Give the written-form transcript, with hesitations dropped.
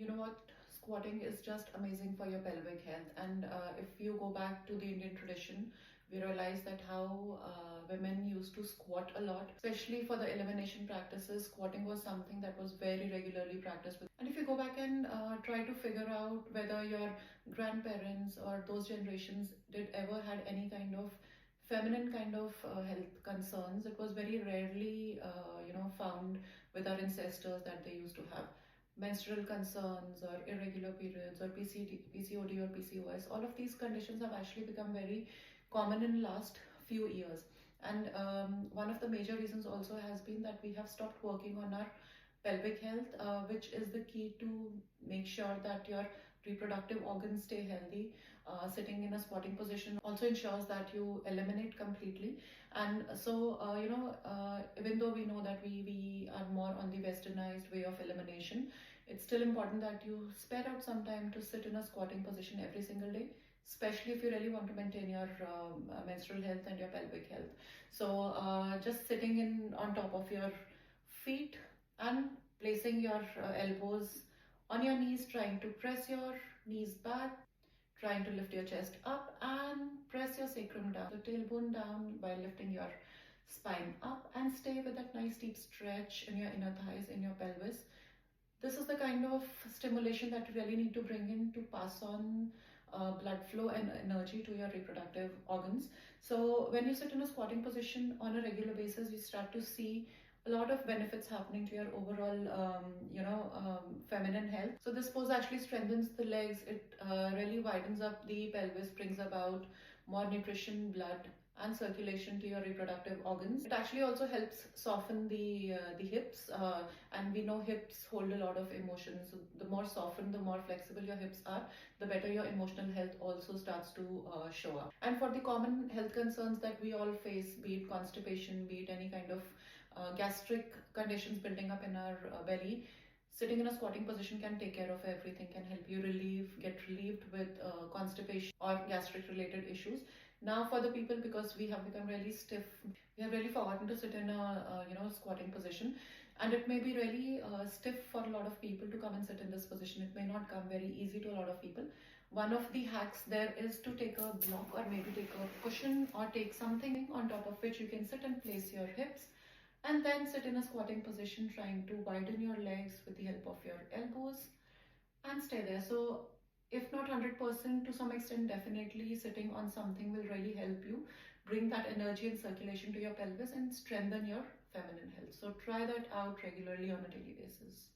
You know what? Squatting is just amazing for your pelvic health. And if you go back to the Indian tradition, we realize that how women used to squat a lot, especially for the elimination practices. Squatting was something that was very regularly practiced. And if you go back and try to figure out whether your grandparents or those generations did ever had any kind of feminine kind of health concerns, it was very rarely found with our ancestors that they used to have menstrual concerns or irregular periods or PCOD or PCOS. All of these conditions have actually become very common in last few years. And one of the major reasons also has been that we have stopped working on our pelvic health, which is the key to make sure that your reproductive organs stay healthy. Sitting in a squatting position also ensures that you eliminate completely. And so, even though we know that we are more on the westernized way of elimination, it's still important that you spare out some time to sit in a squatting position every single day, especially if you really want to maintain your menstrual health and your pelvic health. So, just sitting in on top of your feet and placing your elbows on your knees, trying to press your knees back, trying to lift your chest up and press your sacrum down, the tailbone down while lifting your spine up, and stay with that nice deep stretch in your inner thighs, in your pelvis. This is the kind of stimulation that you really need to bring in to pass on blood flow and energy to your reproductive organs. So when you sit in a squatting position on a regular basis, you start to see a lot of benefits happening to your overall feminine health. So this pose actually strengthens the legs. It really widens up the pelvis, brings about more nutrition, blood and circulation to your reproductive organs. It actually also helps soften the hips, and we know hips hold a lot of emotions. So the more softened, the more flexible your hips are, the better your emotional health also starts to show up. And for the common health concerns that we all face, be it constipation, be it any kind of gastric conditions building up in our belly, sitting in a squatting position can take care of everything, can help you get relieved with constipation or gastric related issues. Now for the people, because we have become really stiff, we have really forgotten to sit in a squatting position, and it may be really stiff for a lot of people to come and sit in this position. It may not come very easy to a lot of people. One of the hacks there is to take a block or maybe take a cushion or take something on top of which you can sit and place your hips, and then sit in a squatting position, trying to widen your legs with the help of your elbows and stay there. So if not 100%, to some extent, definitely sitting on something will really help you bring that energy and circulation to your pelvis and strengthen your feminine health. So try that out regularly on a daily basis.